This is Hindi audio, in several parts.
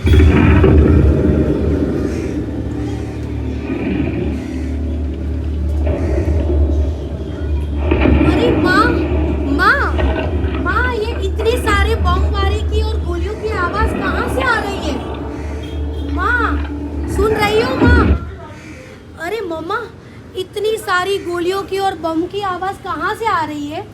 अरे माँ, माँ, माँ, ये इतने सारे बमबारी की और गोलियों की आवाज कहाँ से आ रही है? माँ, सुन रही हो माँ? अरे मम्मा, इतनी सारी गोलियों की और बम की आवाज कहाँ से आ रही है?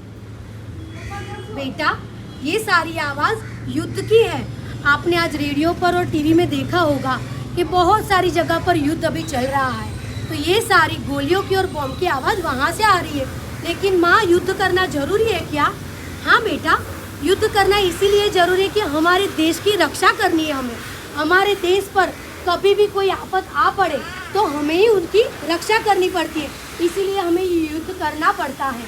बेटा, ये सारी आवाज युद्ध की है। आपने आज रेडियो पर और टीवी में देखा होगा कि बहुत सारी जगह पर युद्ध अभी चल रहा है। तो ये सारी गोलियों की और बम की आवाज वहाँ से आ रही है। लेकिन माँ, युद्ध करना जरूरी है क्या? हाँ बेटा, युद्ध करना इसीलिए जरूरी है कि हमारे देश की रक्षा करनी है हमें। हमारे देश पर कभी भी कोई आफत आ पड़े तो हमें ही उनकी रक्षा करनी पड़ती है, इसीलिए हमें ये युद्ध करना पड़ता है।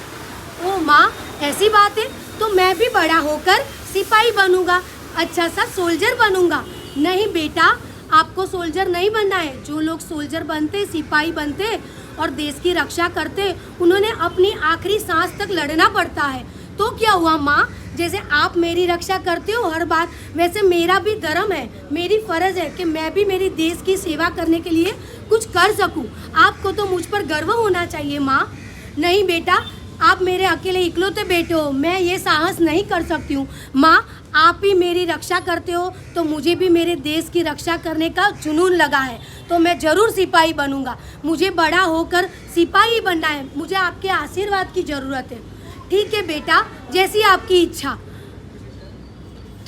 ओ माँ, ऐसी बात है तो मैं भी बड़ा होकर सिपाही बनूंगा, अच्छा सा सोल्जर बनूंगा। नहीं बेटा, आपको सोल्जर नहीं बनना है। जो लोग सोल्जर बनते, सिपाही बनते और देश की रक्षा करते, उन्होंने अपनी आखिरी सांस तक लड़ना पड़ता है। तो क्या हुआ माँ, जैसे आप मेरी रक्षा करते हो हर बार, वैसे मेरा भी धर्म है, मेरी फर्ज है कि मैं भी मेरी देश की सेवा करने के लिए कुछ कर सकूं। आपको तो मुझ पर गर्व होना चाहिए माँ। नहीं बेटा, आप मेरे अकेले इकलौते बेटे हो, मैं ये साहस नहीं कर सकती हूँ। माँ, आप ही मेरी रक्षा करते हो तो मुझे भी मेरे देश की रक्षा करने का जुनून लगा है, तो मैं ज़रूर सिपाही बनूंगा। मुझे बड़ा होकर सिपाही बनना है, मुझे आपके आशीर्वाद की ज़रूरत है। ठीक है बेटा, जैसी आपकी इच्छा।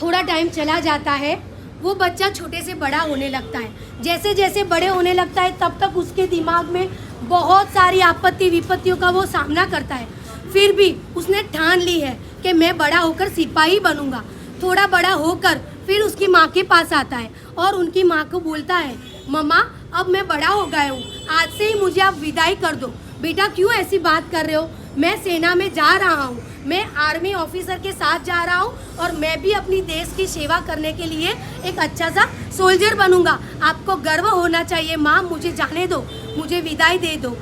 थोड़ा टाइम चला जाता है, वो बच्चा छोटे से बड़ा होने लगता है। जैसे जैसे बड़े होने लगता है तब तक उसके दिमाग में बहुत सारी आपत्ति विपत्तियों का वो सामना करता है। फिर भी उसने ठान ली है कि मैं बड़ा होकर सिपाही बनूंगा। थोड़ा बड़ा होकर फिर उसकी माँ के पास आता है और उनकी माँ को बोलता है, मम्मा, अब मैं बड़ा हो गया हूँ, आज से ही मुझे आप विदाई कर दो। बेटा, क्यों ऐसी बात कर रहे हो? मैं सेना में जा रहा हूँ, मैं आर्मी ऑफिसर के साथ जा रहा हूँ और मैं भी अपनी देश की सेवा करने के लिए एक अच्छा सा सोल्जर बनूंगा। आपको गर्व होना चाहिए माँ, मुझे जाने दो, मुझे विदाई दे दो।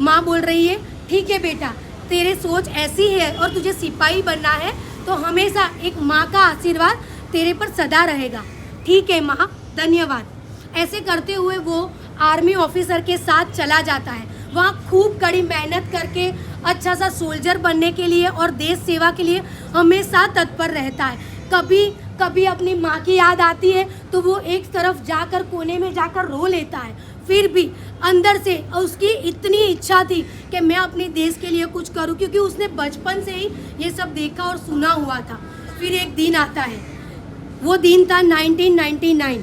माँ बोल रही है, ठीक है बेटा, तेरे सोच ऐसी है और तुझे सिपाही बनना है तो हमेशा एक माँ का आशीर्वाद तेरे पर सदा रहेगा। ठीक है माँ, धन्यवाद। ऐसे करते हुए वो आर्मी ऑफिसर के साथ चला जाता है। वहाँ खूब कड़ी मेहनत करके अच्छा सा सोल्जर बनने के लिए और देश सेवा के लिए हमेशा तत्पर रहता है। कभी कभी अपनी माँ की याद आती है तो वो एक तरफ जाकर कोने में जाकर रो लेता है। फिर भी अंदर से उसकी इतनी इच्छा थी कि मैं अपने देश के लिए कुछ करूं, क्योंकि उसने बचपन से ही ये सब देखा और सुना हुआ था। फिर एक दिन आता है, वो दिन था 1999।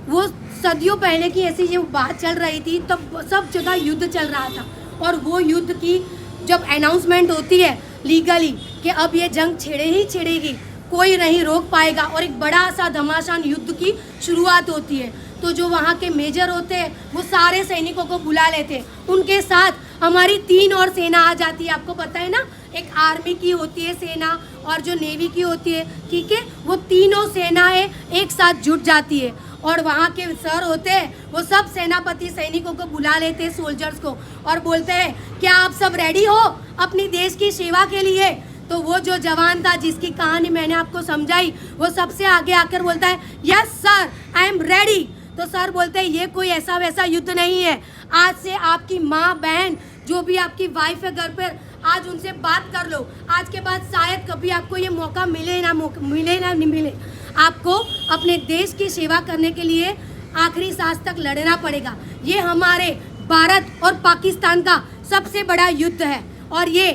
वो सदियों पहले की ऐसी जो बात चल रही थी, तब सब जगह युद्ध चल रहा था और वो युद्ध की जब अनाउंसमेंट होती है लीगली कि अब ये जंग छिड़े ही छिड़ेगी, कोई नहीं रोक पाएगा और एक बड़ा सा घमासान युद्ध की शुरुआत होती है, तो जो वहाँ के मेजर होते हैं वो सारे सैनिकों को बुला लेते हैं। उनके साथ हमारी 3 और सेना आ जाती है। आपको पता है ना, एक आर्मी की होती है सेना और जो नेवी की होती है, ठीक है, वो तीनों सेनाएं एक साथ जुट जाती है और वहाँ के सर होते हैं, वो सब सेनापति सैनिकों को बुला लेते हैं, सोल्जर्स को, और बोलते हैं, क्या आप सब रेडी हो अपनी देश की सेवा के लिए? तो वो जो जवान था जिसकी कहानी मैंने आपको समझाई, वो सबसे आगे आकर बोलता है, yes sir, I am ready. तो सर बोलते हैं, ये कोई ऐसा वैसा युद्ध नहीं है, आज से आपकी माँ बहन जो भी आपकी वाइफ है घर पर, आज उनसे बात कर लो। आज के बाद शायद कभी आपको ये मौका मिले ना नहीं मिले, आपको अपने देश की सेवा करने के लिए आखिरी सांस तक लड़ना पड़ेगा। ये हमारे भारत और पाकिस्तान का सबसे बड़ा युद्ध है और ये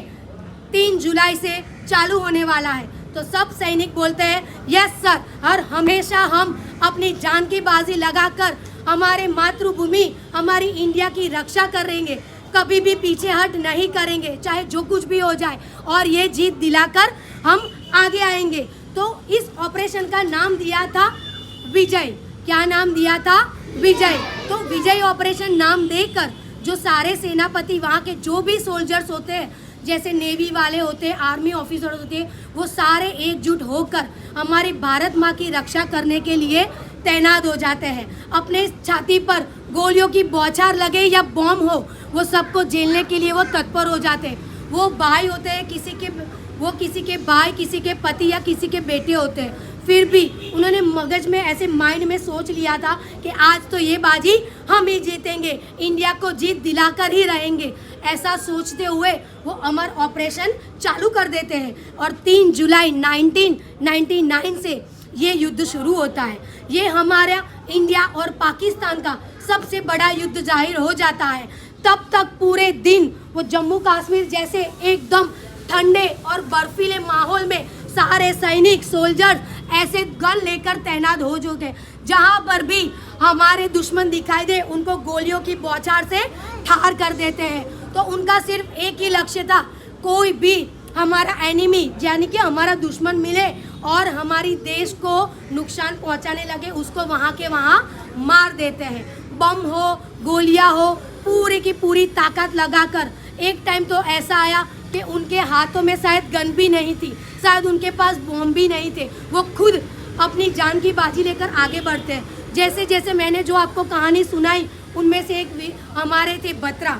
3 जुलाई से चालू होने वाला है। तो सब सैनिक बोलते हैं, यस सर, और हमेशा हम अपनी जान की बाजी लगाकर हमारे मातृभूमि हमारी इंडिया की रक्षा करेंगे, कभी भी पीछे हट नहीं करेंगे, चाहे जो कुछ भी हो जाए, और ये जीत दिलाकर हम आगे आएंगे। तो इस ऑपरेशन का नाम दिया था विजय। क्या नाम दिया था? विजय। तो विजय ऑपरेशन नाम देकर जो सारे सेनापति वहाँ के जो भी सोल्जर्स होते हैं, जैसे नेवी वाले होते हैं, आर्मी ऑफिसर होते हैं, वो सारे एकजुट होकर हमारी भारत माँ की रक्षा करने के लिए तैनात हो जाते हैं। अपने छाती पर गोलियों की बौछार लगे या बॉम्ब हो, वो सबको झेलने के लिए वो तत्पर हो जाते हैं। वो भाई होते हैं, किसी के भाई, किसी के पति या किसी के बेटे होते हैं, फिर भी उन्होंने मगज में ऐसे माइंड में सोच लिया था कि आज तो ये बाजी हम ही जीतेंगे, इंडिया को जीत दिलाकर ही रहेंगे। ऐसा सोचते हुए वो अमर ऑपरेशन चालू कर देते हैं और 3 जुलाई 1999 से ये युद्ध शुरू होता है। ये हमारा इंडिया और पाकिस्तान का सबसे बड़ा युद्ध जाहिर हो जाता है। तब तक पूरे दिन वो जम्मू कश्मीर जैसे एकदम ठंडे और बर्फीले माहौल में सारे सैनिक सोल्जर्स ऐसे गन लेकर तैनात हो चुके, जहाँ पर भी हमारे दुश्मन दिखाई दे उनको गोलियों की बौछार से ठार कर देते हैं। तो उनका सिर्फ एक ही लक्ष्य था, कोई भी हमारा एनिमी यानी कि हमारा दुश्मन मिले और हमारी देश को नुकसान पहुंचाने लगे, उसको वहाँ के वहाँ मार देते हैं। बम हो, गोलियां हो, पूरी की पूरी ताकत लगाकर। एक टाइम तो ऐसा आया कि उनके हाथों में शायद गन भी नहीं थी, शायद उनके पास बम भी नहीं थे, वो खुद अपनी जान की बाजी लेकर आगे बढ़ते हैं। जैसे जैसे मैंने जो आपको कहानी सुनाई, उनमें से एक हमारे थे बत्रा,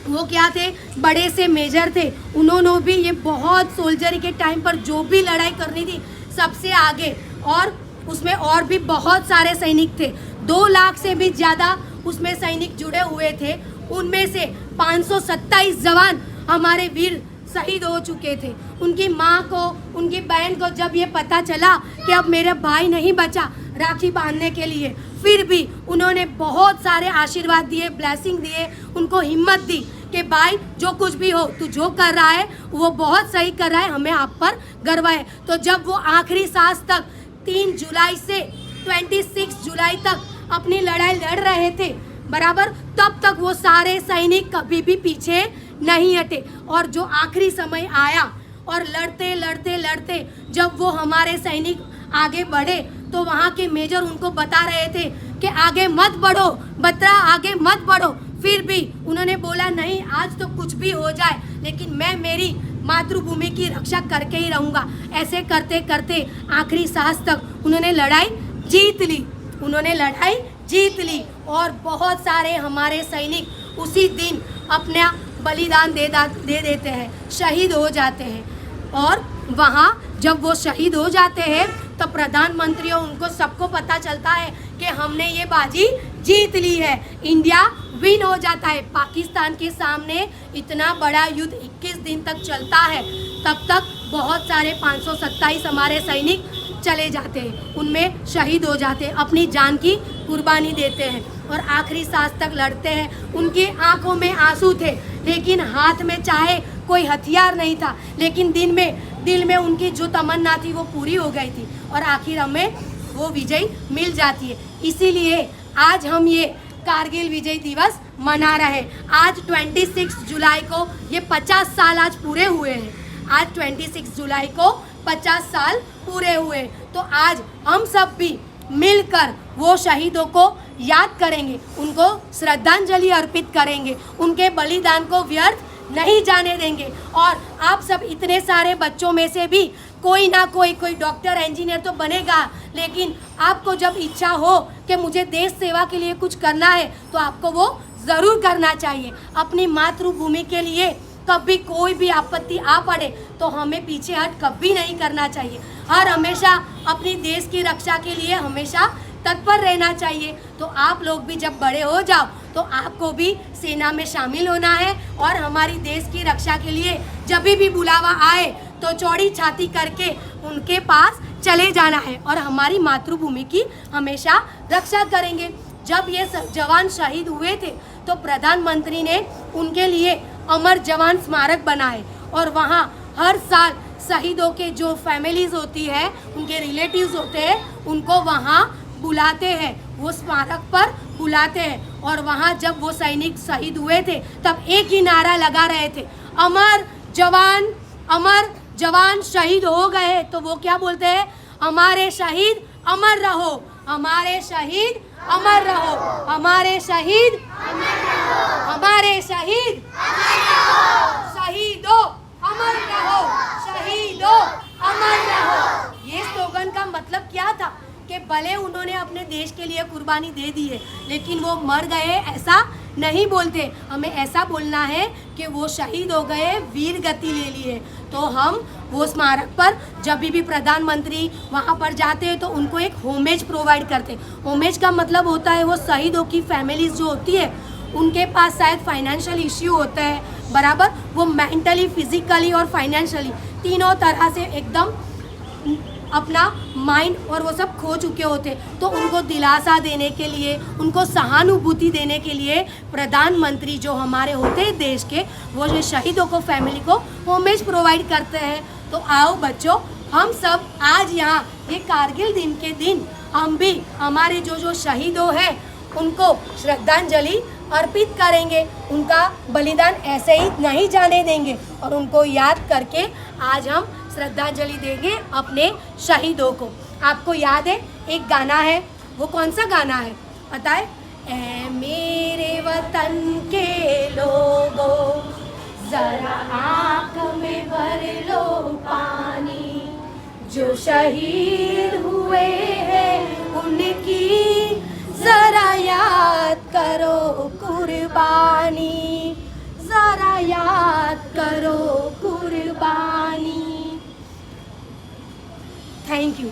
वो क्या थे, बड़े से मेजर थे। उन्होंने भी ये बहुत सोल्जरी के टाइम पर जो भी लड़ाई करनी थी सबसे आगे, और उसमें और भी बहुत सारे सैनिक थे। 2 लाख से भी ज़्यादा उसमें सैनिक जुड़े हुए थे। उनमें से 527 जवान हमारे वीर शहीद हो चुके थे। उनकी माँ को, उनकी बहन को जब ये पता चला कि अब मेरा भाई नहीं बचा राखी बांधने के लिए, फिर भी उन्होंने बहुत सारे आशीर्वाद दिए, ब्लेसिंग दिए, उनको हिम्मत दी कि भाई जो कुछ भी हो, तू जो कर रहा है वो बहुत सही कर रहा है, हमें आप पर गर्व है। तो जब वो आखिरी सांस तक 3 जुलाई से 26 जुलाई तक अपनी लड़ाई लड़ रहे थे बराबर, तब तक वो सारे सैनिक कभी भी पीछे नहीं हटे। और जो आखिरी समय आया और लड़ते लड़ते लड़ते जब वो हमारे सैनिक आगे बढ़े, तो वहाँ के मेजर उनको बता रहे थे कि आगे मत बढ़ो बत्रा, आगे मत बढ़ो। फिर भी उन्होंने बोला नहीं, आज तो कुछ भी हो जाए लेकिन मैं मेरी मातृभूमि की रक्षा करके ही रहूँगा। ऐसे करते करते आखिरी सांस तक उन्होंने लड़ाई जीत ली, उन्होंने लड़ाई जीत ली। और बहुत सारे हमारे सैनिक उसी दिन अपना बलिदान दे देते हैं, शहीद हो जाते हैं। और वहाँ जब वो शहीद हो जाते हैं तो प्रधानमंत्री और उनको सबको पता चलता है कि हमने ये बाजी जीत ली है, इंडिया विन हो जाता है। पाकिस्तान के सामने इतना बड़ा युद्ध 21 दिन तक चलता है, तब तक बहुत सारे 527 हमारे सैनिक चले जाते हैं, उनमें शहीद हो जाते हैं, अपनी जान की कुर्बानी देते हैं और आखिरी सांस तक लड़ते हैं। उनकी आंखों में आंसू थे, लेकिन हाथ में चाहे कोई हथियार नहीं था, लेकिन दिल में उनकी जो तमन्ना थी वो पूरी हो गई थी और आखिर हमें वो विजय मिल जाती है। इसीलिए आज हम ये कारगिल विजय दिवस मना रहे हैं। आज 26 जुलाई को ये 50 साल आज पूरे हुए हैं। आज 26 जुलाई को 50 साल पूरे हुए, तो आज हम सब भी मिलकर वो शहीदों को याद करेंगे, उनको श्रद्धांजलि अर्पित करेंगे, उनके बलिदान को व्यर्थ नहीं जाने देंगे। और आप सब इतने सारे बच्चों में से भी कोई ना कोई डॉक्टर, इंजीनियर तो बनेगा, लेकिन आपको जब इच्छा हो कि मुझे देश सेवा के लिए कुछ करना है तो आपको वो ज़रूर करना चाहिए। अपनी मातृभूमि के लिए कभी कोई भी आपत्ति आ पड़े तो हमें पीछे हट कभी नहीं करना चाहिए। हर हमेशा अपनी देश की रक्षा के लिए हमेशा तत्पर रहना चाहिए। तो आप लोग भी जब बड़े हो जाओ तो आपको भी सेना में शामिल होना है और हमारी देश की रक्षा के लिए जब भी बुलावा आए तो चौड़ी छाती करके उनके पास चले जाना है और हमारी मातृभूमि की हमेशा रक्षा करेंगे। जब ये जवान शहीद हुए थे तो प्रधानमंत्री ने उनके लिए अमर जवान स्मारक बनाए और वहाँ हर साल शहीदों के जो फैमिलीज होती है, उनके रिलेटिव्स होते हैं, उनको वहाँ बुलाते हैं, वो स्मारक पर बुलाते हैं। और वहाँ जब वो सैनिक शहीद हुए थे तब एक ही नारा लगा रहे थे, अमर जवान शहीद हो गए। तो वो क्या बोलते हैं, हमारे शहीद अमर रहो, हमारे शहीद अमर रहो, हमारे शहीद अमर रहो, हमारे शहीद अमर रहो, शहीदों अमर रहो, शहीदों अमर रहो। ये स्लोगन का मतलब क्या था कि भले उन्होंने अपने देश के लिए कुर्बानी दे दी है लेकिन वो मर गए ऐसा नहीं बोलते, हमें ऐसा बोलना है कि वो शहीद हो गए, वीर गति ले लिए। तो हम वो स्मारक पर जब भी प्रधानमंत्री वहाँ पर जाते हैं तो उनको एक होमेज प्रोवाइड करते हैं। होमेज का मतलब होता है वो शहीदों की फैमिलीज जो होती है उनके पास शायद फाइनेंशियल इश्यू होता है, बराबर, वो मेंटली, फिजिकली और फाइनेंशियली तीनों तरह से एकदम अपना माइंड और वो सब खो चुके होते, तो उनको दिलासा देने के लिए, उनको सहानुभूति देने के लिए प्रधानमंत्री जो हमारे होते हैं देश के, वो जो शहीदों को, फैमिली को होमेज प्रोवाइड करते हैं। तो आओ बच्चों, हम सब आज यहाँ ये कारगिल दिन के दिन हम भी हमारे जो शहीदों हैं उनको श्रद्धांजलि अर्पित करेंगे, उनका बलिदान ऐसे ही नहीं जाने देंगे और उनको याद करके आज हम श्रद्धांजलि देंगे अपने शहीदों को। आपको याद है एक गाना है, वो कौन सा गाना है पता है? ऐ मेरे वतन के लोगों जरा आँख में भर लो पानी, जो शहीद हुए हैं उनकी जरा याद करो कुर्बानी, जरा याद करो कुर्बानी। Thank you.